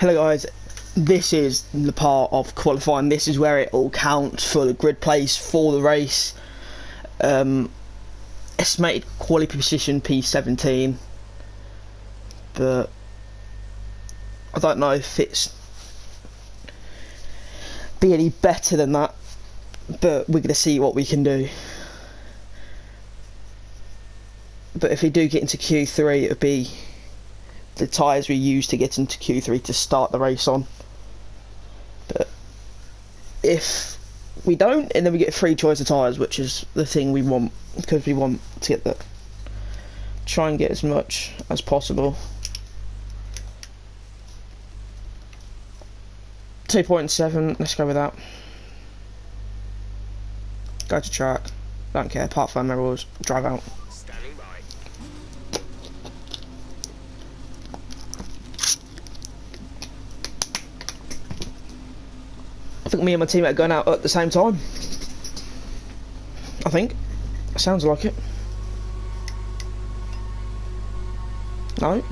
Hello guys, this is the part of qualifying. This is where it all counts for the grid place for the race. Estimated quality position P17, but I don't know if it's be any better than that, but we're going to see what we can do. But if we do get into Q3, it would be the tyres we use to get into Q3 to start the race on. But if we don't, and then we get free choice of tyres, which is the thing we want, because we want to get try and get as much as possible. 2.7, let's go with that. Go to track, don't care, apart from my rules, drive out. Standing by. I think me and my teammate are going out at the same time. I think. Sounds like it. No?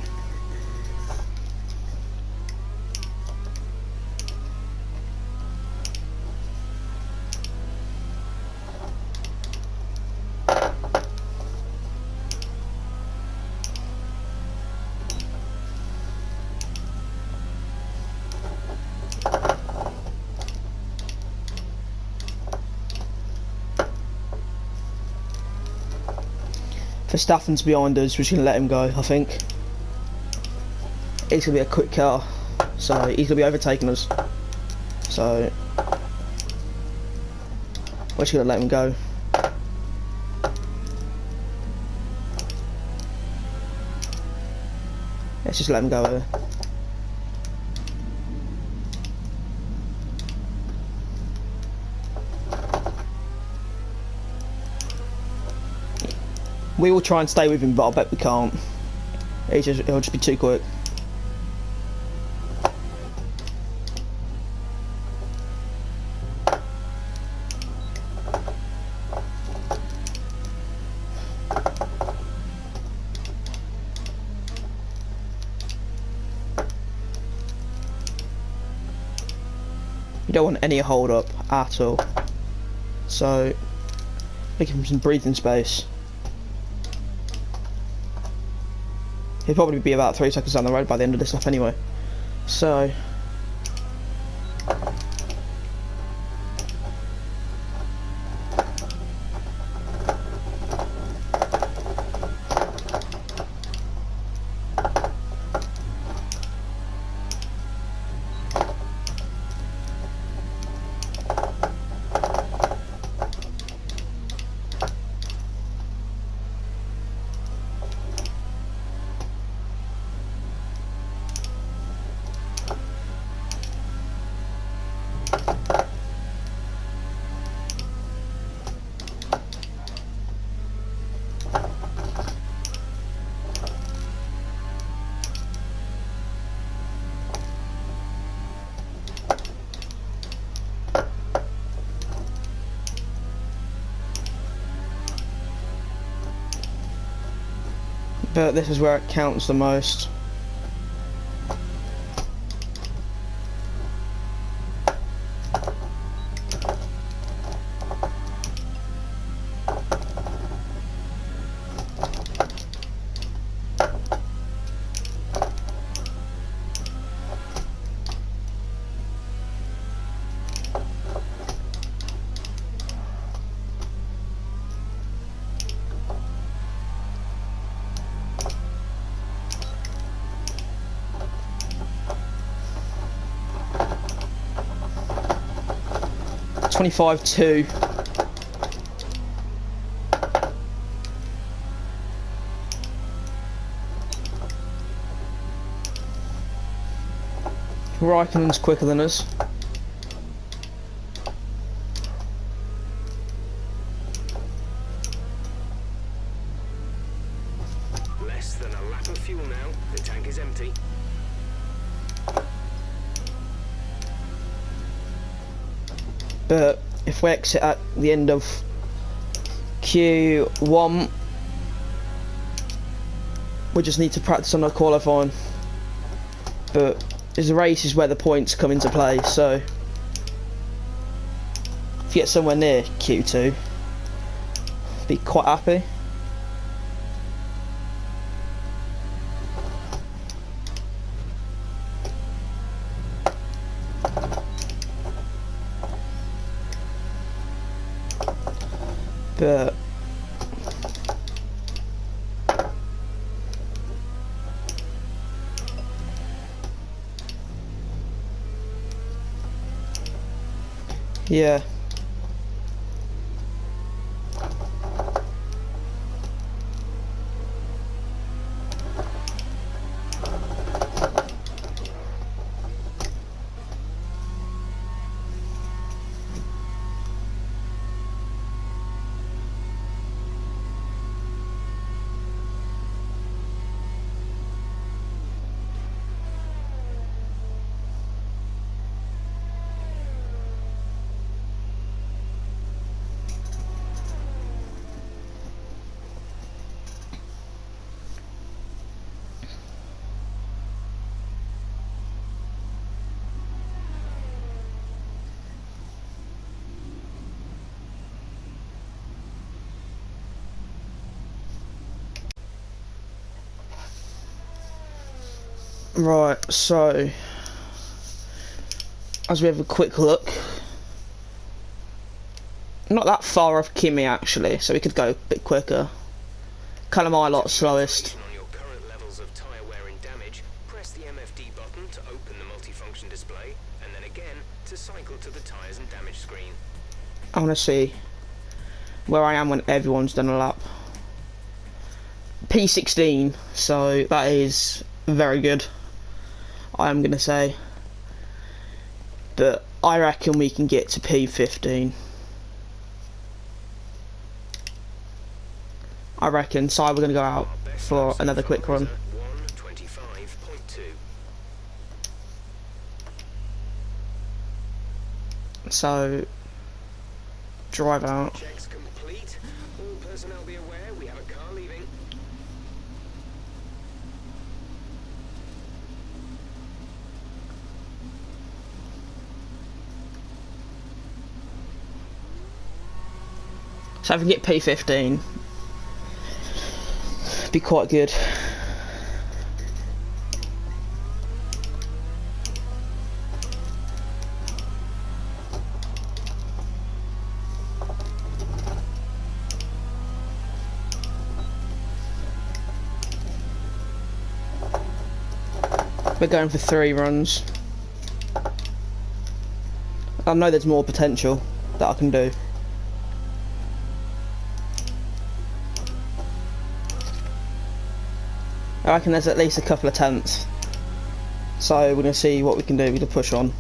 Verstappen's behind us, we're just going to let him go, I think. He's going to be a quick car, so he's going to be overtaking us. So, we're just going to let him go. Let's just let him go here. We will try and stay with him, but I bet we can't. He'll just be too quick. You don't want any hold up at all. So, give him some breathing space. He'll probably be about 3 seconds down the road by the end of this stuff anyway. So, but this is where it counts the most. $25.2. Raikkonen's quicker than us. Less than a lap of fuel now. The tank is empty. But if we exit at the end of Q1, we just need to practice on our qualifying. But is the race is where the points come into play. So if you get somewhere near Q2, be quite happy. But yeah. Right, so as we have a quick look, not that far off Kimi actually, so we could go a bit quicker. Callum a lot slowest. On your current levels of tyre wear and damage, press the MFD button to open the multifunction display, and then again to cycle to the tyres and damage screen. I want to see where I am when everyone's done a lap. P16, so that is very good, I am going to say. But I reckon we can get to P15. I reckon, so we're going to go out for another quick run. 1:25.2. So, drive out. Checks complete. All personnel be aware we have a car leaving. So if we can get P15, be quite good. We're going for 3 runs. I know there's more potential that I can do. I reckon there's at least a couple of tenths. So we're going to see what we can do to push on.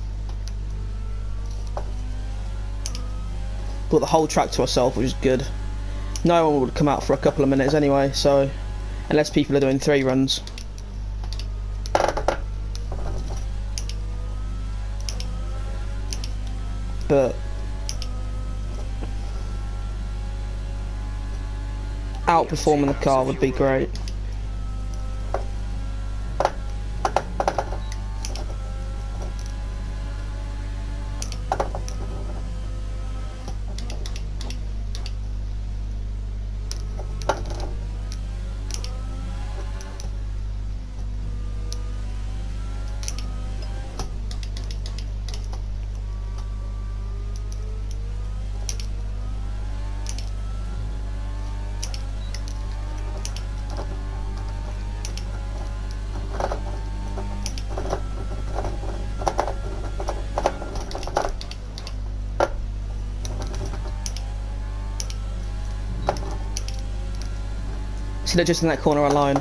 Got the whole track to ourselves, which is good. No one would come out for a couple of minutes anyway, so unless people are doing 3 runs. But outperforming the car would be great. So they're just in that corner alone.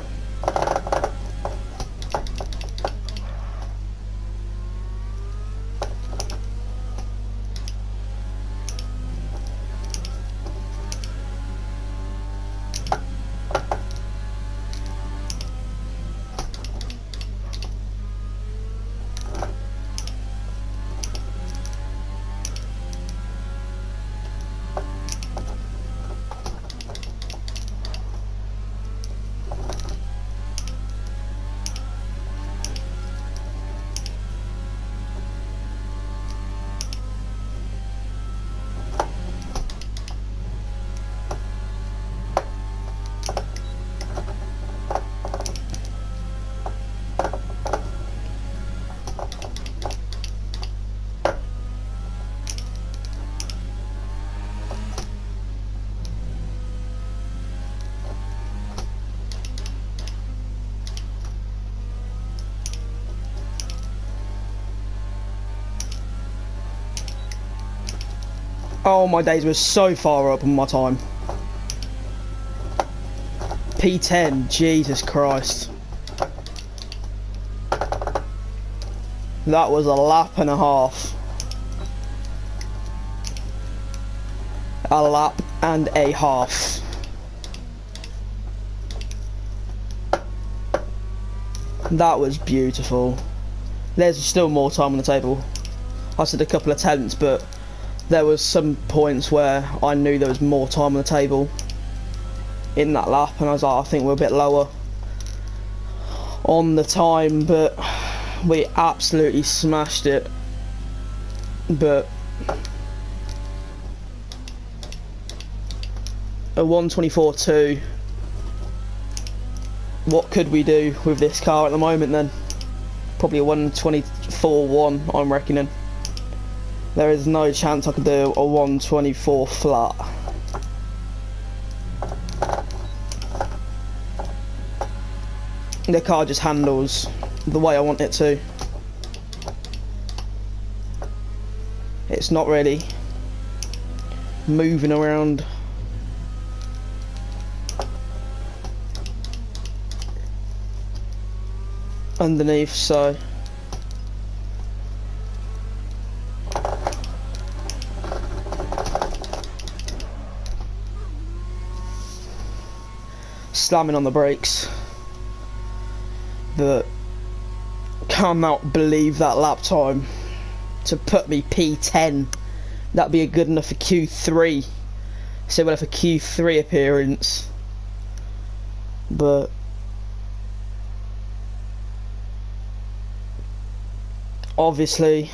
Oh, my days were so far up on my time. P10, Jesus Christ. That was a lap and a half. A lap and a half. That was beautiful. There's still more time on the table. I said a couple of tenths, but there was some points where I knew there was more time on the table in that lap, and I was like, I think we're a bit lower on the time, but we absolutely smashed it. But a 124.2. What could we do with this car at the moment then? Probably a 124.1, I'm reckoning. There is no chance I could do a 124 flat. The car just handles the way I want it to. It's not really moving around. Underneath, so slamming on the brakes, but cannot believe that lap time to put me P10. That'd be a good enough for Q3, so we'll have a Q3 appearance, but obviously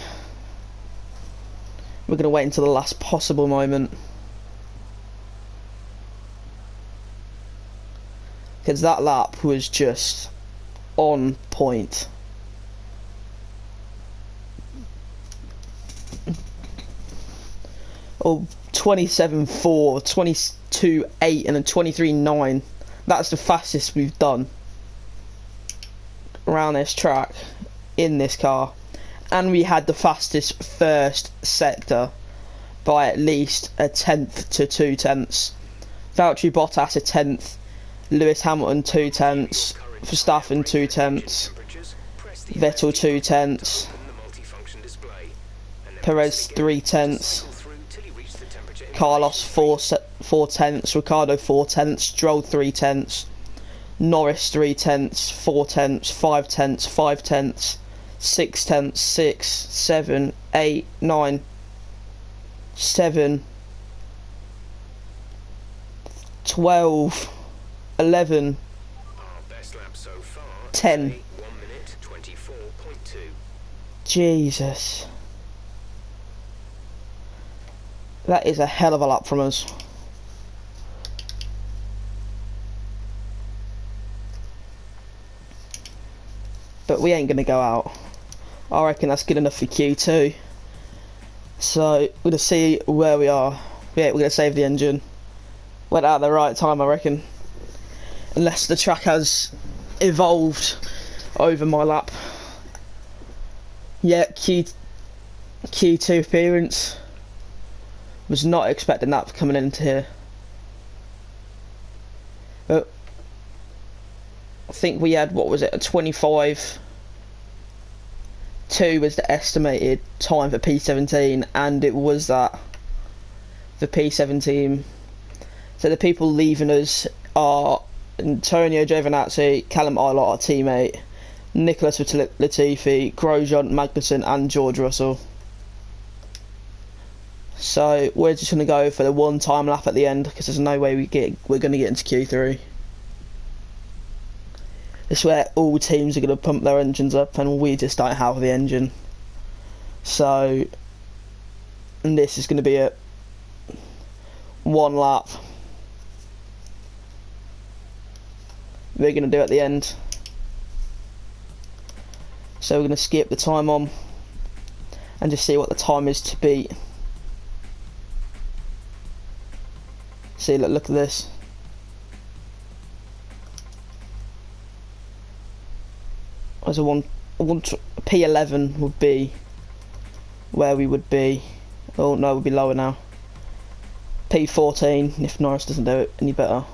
we're going to wait until the last possible moment, because that lap was just on point. Oh, 27.4, 22.8 and a 23.9. That's the fastest we've done around this track in this car. And we had the fastest first sector by at least a tenth to 2 tenths. Valtteri Bottas a tenth, Lewis Hamilton 2 tenths, Verstappen 2 tenths, Vettel 2 tenths, Perez 3 tenths, Carlos 4 tenths, Ricciardo 4 tenths, Stroll 3 tenths, Norris 3 tenths, 4 tenths, 5 tenths, 5 tenths, 6 tenths, 6, 7, 8, 9, 7, 12, 11, 10. Jesus. That is a hell of a lap from us. But we ain't going to go out. I reckon that's good enough for Q2. So, we're going to see where we are. Yeah, we're going to save the engine. Went out at the right time, I reckon. Unless the track has evolved over my lap. Yeah, Q2 appearance. Was not expecting that coming into here. But I think we had, what was it, a 25.2 was the estimated time for P17, and it was that for P17. So the people leaving us are Antonio Giovinazzi, Callum Ilott, our teammate, Nicholas Latifi, Grosjean, Magnussen and George Russell. So we're just going to go for the one time lap at the end, because there's no way we're going to get into Q3. This is where all teams are going to pump their engines up and we just don't have the engine. So, and this is going to be a one lap we're going to do at the end. So we're going to skip the time on and just see what the time is to beat. See, look at this. As a P11 would be where we would be. Oh no, we'd be lower now. P14 if Norris doesn't do it any better.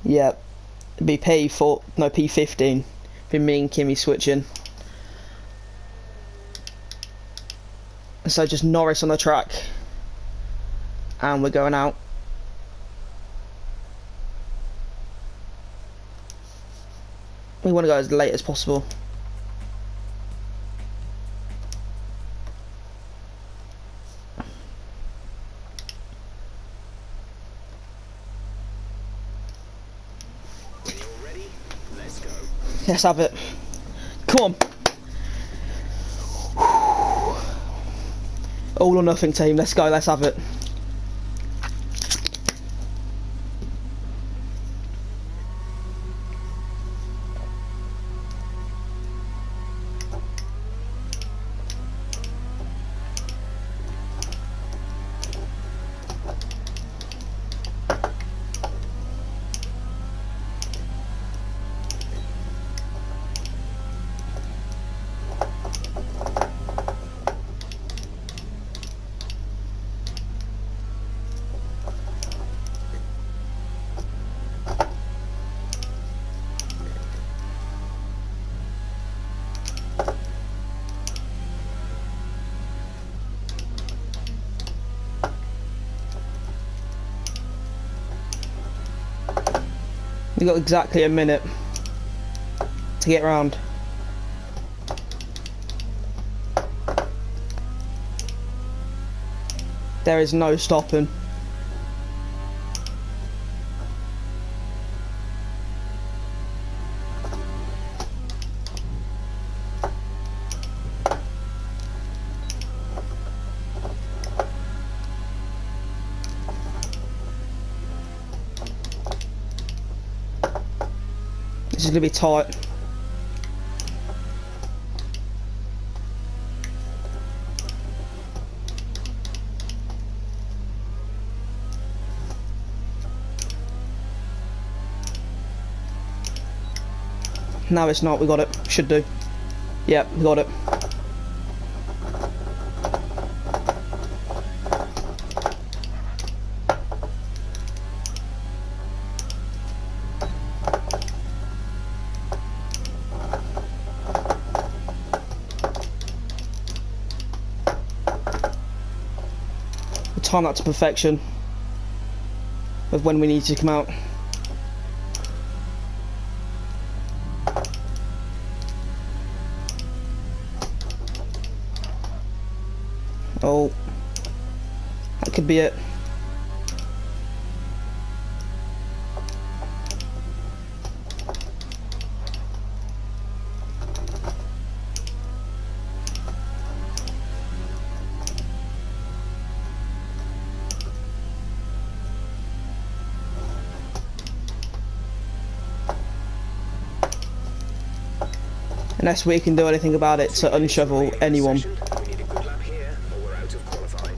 Yep, it'd be P15. Be me and Kimi switching. So just Norris on the track, and we're going out. We want to go as late as possible. When you're ready, let's go. Let's have it. Come on. All or nothing, team. Let's go. Let's have it. We've got exactly a minute to get round. There is no stopping. This is going to be tight. No, it's not. We got it. Should do. Yep, we got it. Time that to perfection of when we need to come out. Oh, that could be it. Unless we can do anything about it to unshovel anyone. We need a good lap here, or we're out of qualifying.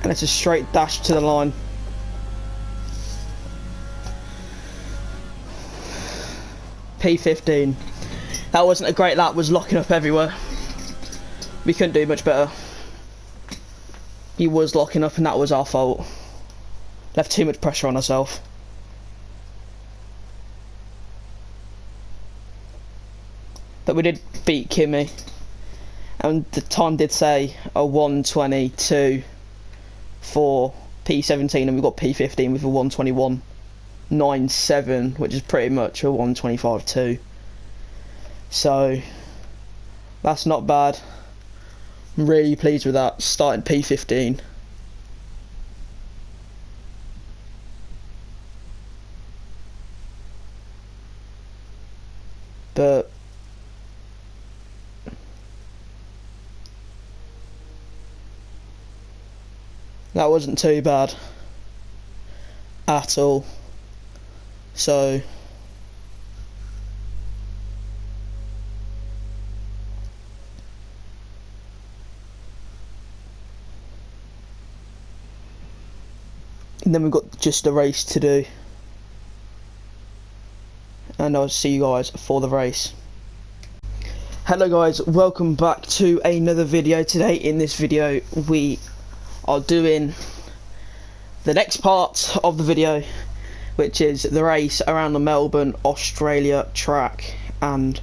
And it's a straight dash to the line. P15. That wasn't a great lap, was locking up everywhere. We couldn't do much better. He was locking up and that was our fault. Left too much pressure on ourselves. But we did beat Kimi. And the time did say a 1:22 for P17 and we got P15 with a 1:21.97, which is pretty much a 1:25.2. So that's not bad. I'm really pleased with that, starting P15. But that wasn't too bad at all. So And then we've got just a race to do. And I'll see you guys for the race. Hello guys, welcome back to another video. Today in this video we are doing the next part of the video, which is the race around the Melbourne, Australia track. And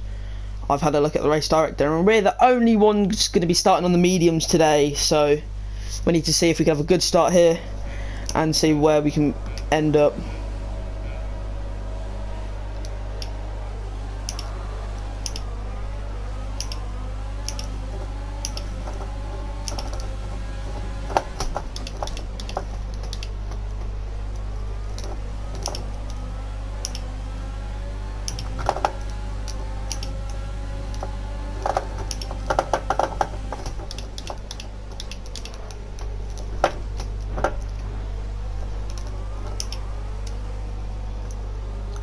I've had a look at the race director and we're the only ones going to be starting on the mediums today, so we need to see if we can have a good start here and see where we can end up.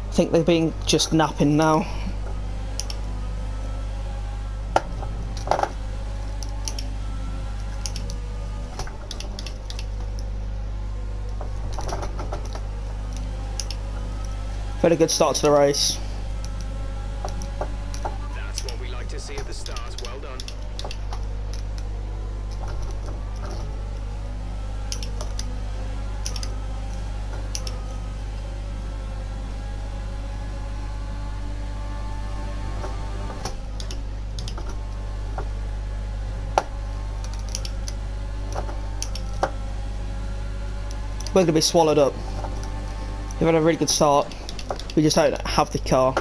I think they've been just napping now. Very good start to the race. That's what we like to see at the start. Well done. We're going to be swallowed up. We've had a really good start. We just don't have the car.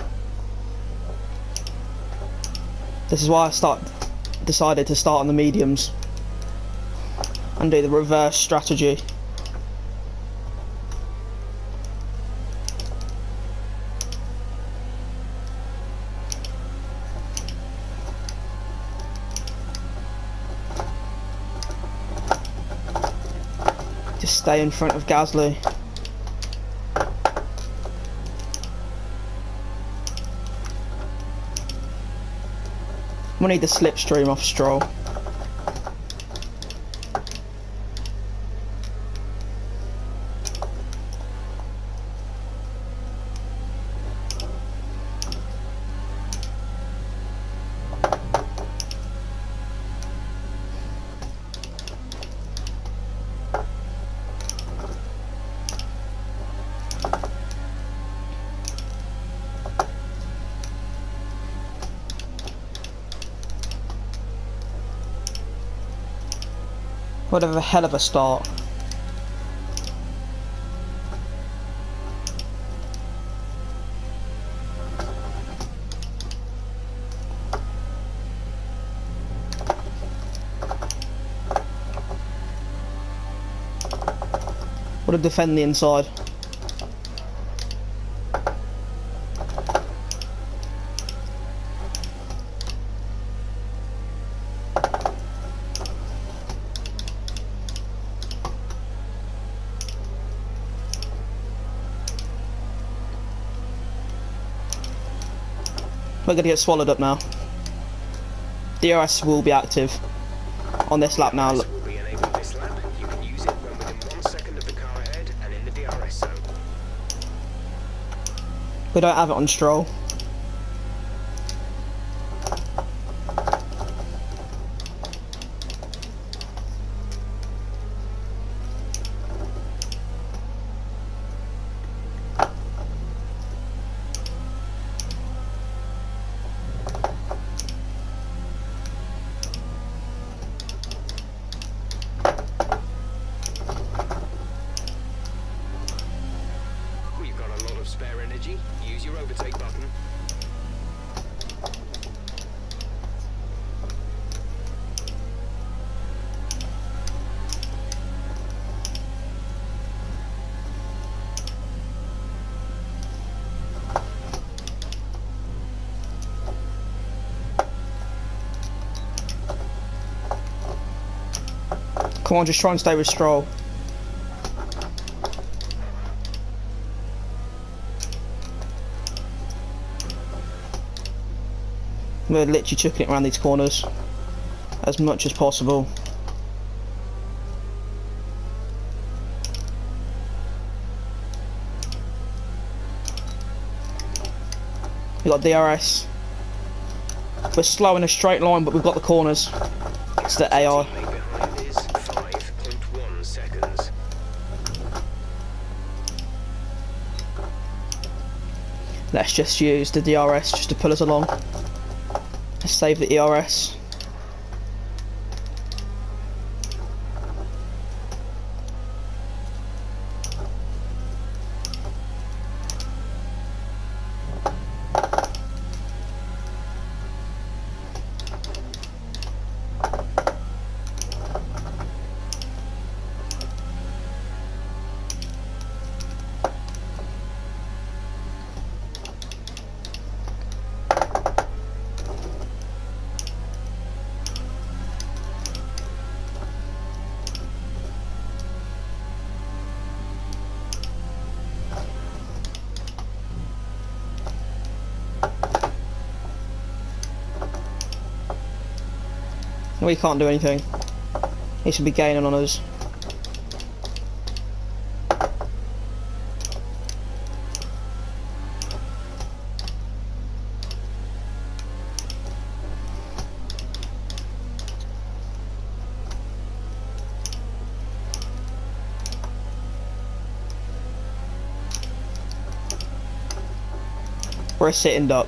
This is why I decided to start on the mediums and do the reverse strategy. Just stay in front of Gasly. We need the slipstream off Stroll. Would have a hell of a start. Would have defend the inside. We're going to get swallowed up now. DRS will be active on this lap now. DRS will be enabled this lap. You can use it when within 1 second of the car ahead and in the DRS zone. We don't have it on Stroll. We've got a lot of spare energy. Use your overtake button. Come on, just try and stay with Stroll. We're literally chucking it around these corners as much as possible. We got DRS. We're slow in a straight line, but we've got the corners. It's the AI. Behind is 5.1 seconds. Let's just use the DRS just to pull us along. Let's save the ERS. We can't do anything. He should be gaining on us. We're a sitting duck.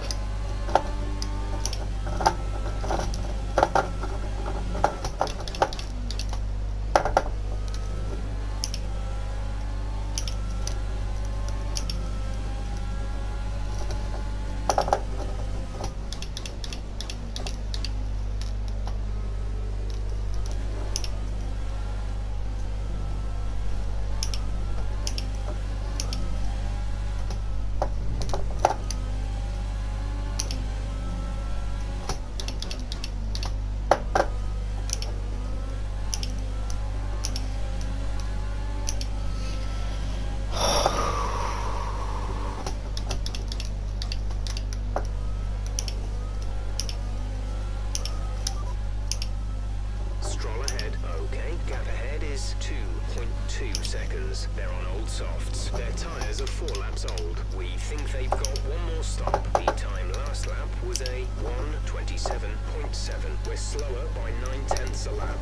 is 2.2 seconds. They're on old softs. Their tyres are 4 laps old. We think they've got one more stop. The time last lap was a 1:27.7. We're slower by 9/10 a lap.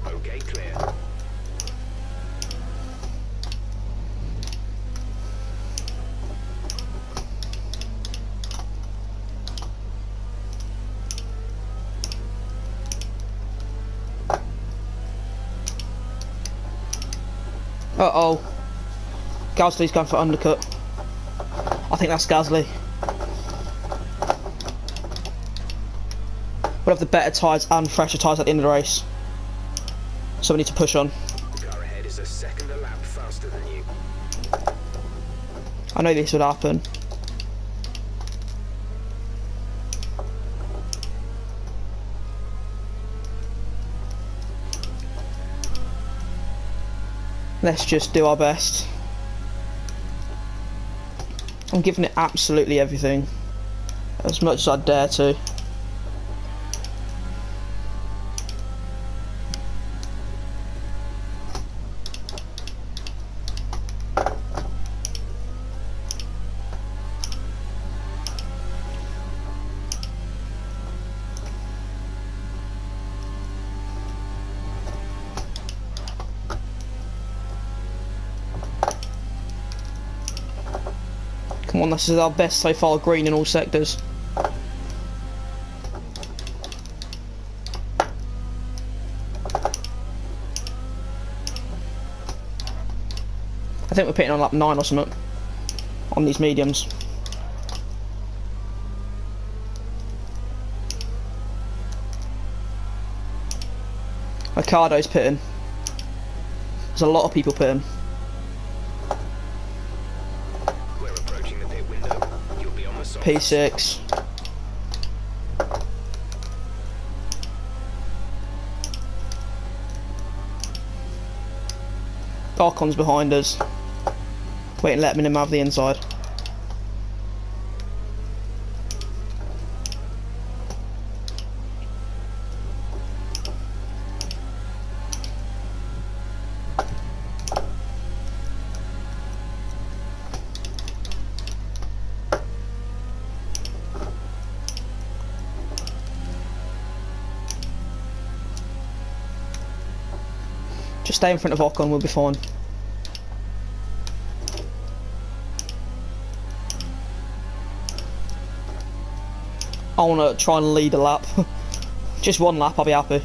Okay, clear. Uh-oh. Gasly's going for undercut. I think that's Gasly. We'll have the better tyres and fresher tyres at the end of the race. So we need to push on. The car ahead is a second a lap faster than you. I know this would happen. Let's just do our best. I'm giving it absolutely everything, as much as I dare to. Come on, this is our best so far, green in all sectors. I think we're pitting on lap 9 or something on these mediums. Ricardo's pitting. There's a lot of people pitting. P6. Arcon's behind us. Wait and let him have the inside. Just stay in front of Ocon, we'll be fine. I want to try and lead a lap. Just one lap, I'll be happy.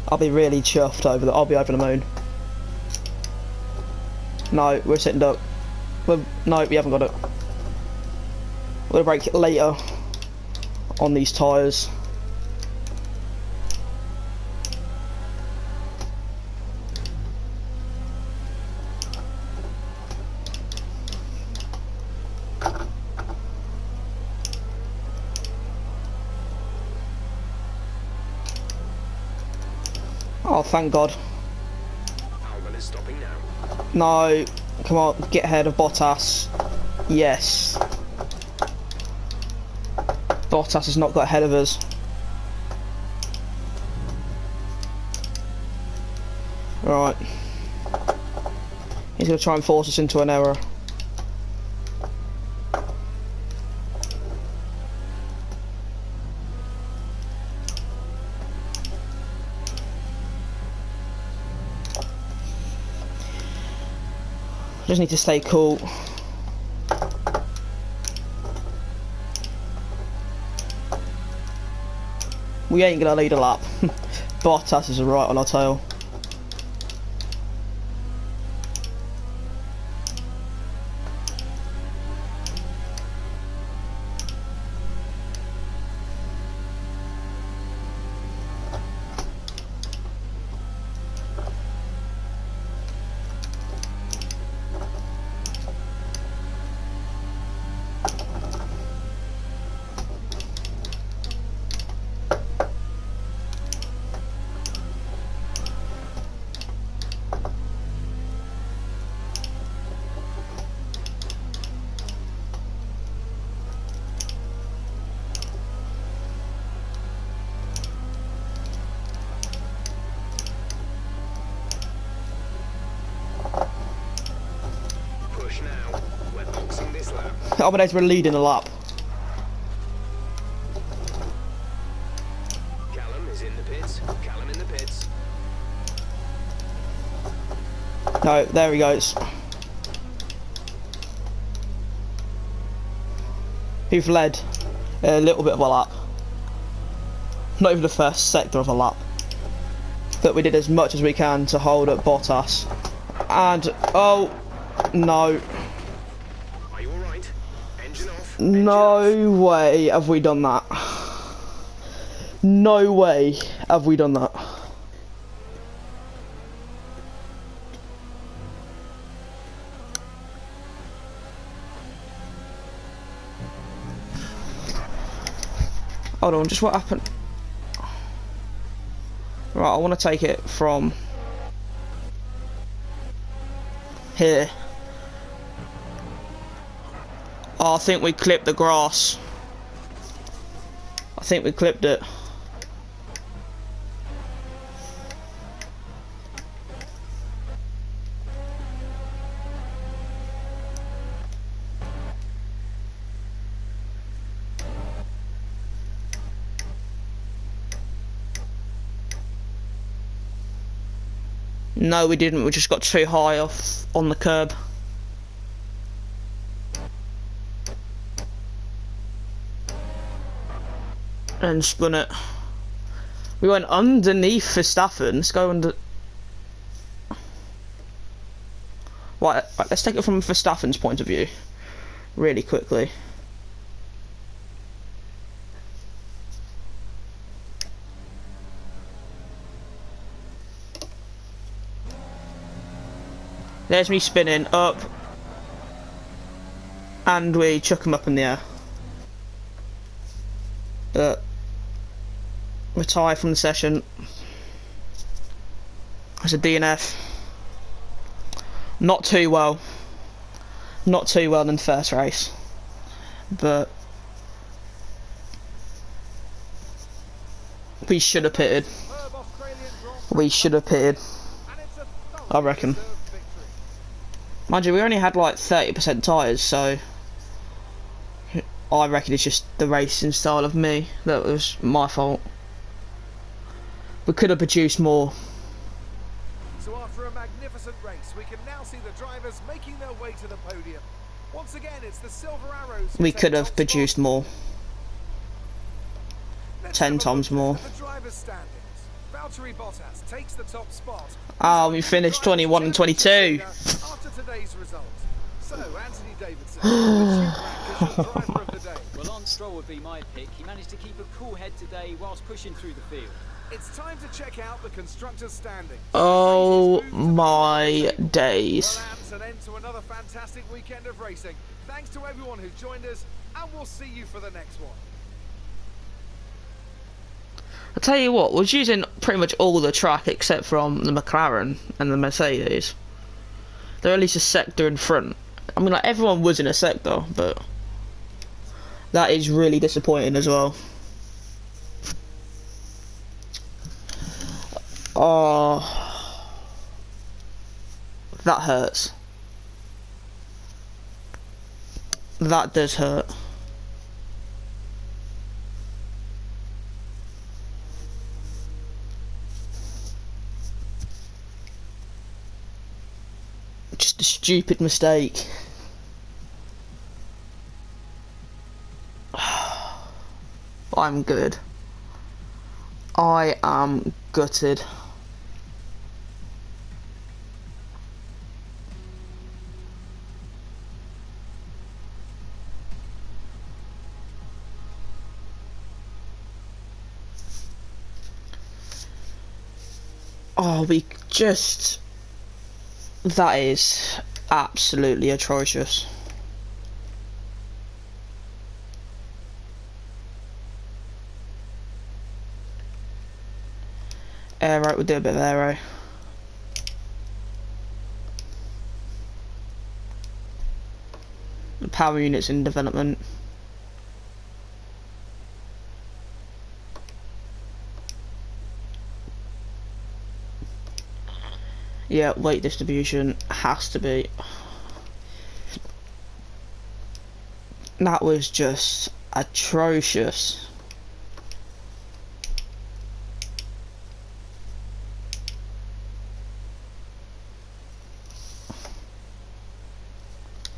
I'll be really chuffed over that. I'll be over the moon. No, we're sitting duck. No, we haven't got it. We'll break it later on these tyres. Oh, thank God. Albon is stopping now. No, come on, get ahead of Bottas. Yes. Bottas has not got ahead of us. Right. He's going to try and force us into an error. Just need to stay cool. We ain't gonna lead a lap. Bottas is right on our tail. Now, we're boxing this lap. Albonese were leading a lap. Callum is in the pits. Callum in the pits. No, there he goes. Who've led a little bit of a lap. Not even the first sector of a lap. But we did as much as we can to hold up Bottas. And, oh, no. Are you alright? Engine off. No way have we done that. No way have we done that. Hold on, just what happened? Right, I want to take it from here. Oh, I think we clipped the grass. I think we clipped it. No, we didn't. We just got too high off on the curb. And spun it. We went underneath Verstappen. Let's go under. Right, let's take it from Verstappen's point of view, really quickly. There's me spinning up, and we chuck him up in the air. Retire from the session. It's a DNF. Not too well. Not too well in the first race. But we should have pitted. We should have pitted. I reckon. Mind you, we only had like 30% tyres, so I reckon it's just the racing style of me that was my fault. We could have produced more. So after a magnificent race, we can now see the drivers making their way to the podium. Once again, it's the Silver Arrows. We could have produced more. 10 times more. The drivers' standings. Valtteri Bottas takes the top spot. We finished 21 and 22. After today's result. So, Anthony Davidson, who would you rank as your driver of the day? Well, Lance Stroll would be my pick. He managed to keep a cool head today whilst pushing through the field. It's time to check out the constructors' standings. Oh my days. Well, Ants, an end to another fantastic weekend of racing. Thanks to everyone who joined us, and we'll see you for the next one. I tell you what, was using pretty much all the track except from the McLaren and the Mercedes. They're at least a sector in front. I mean, like, everyone was in a sector, but that is really disappointing as well. Oh, that hurts. That does hurt. Just a stupid mistake. I'm good. I am gutted. Oh, we just... That is absolutely atrocious. Aero, we'll do a bit of aero. The power unit's in development. Yeah, weight distribution has to be. That was just atrocious.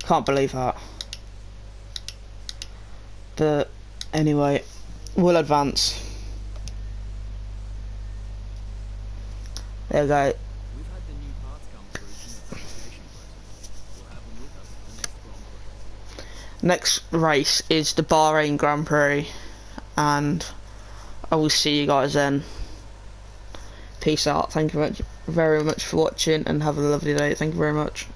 Can't believe that. But anyway, we'll advance. There we go. Next race is the Bahrain Grand Prix, and I will see you guys then. Peace out. Thank you very much for watching, and have a lovely day. Thank you very much.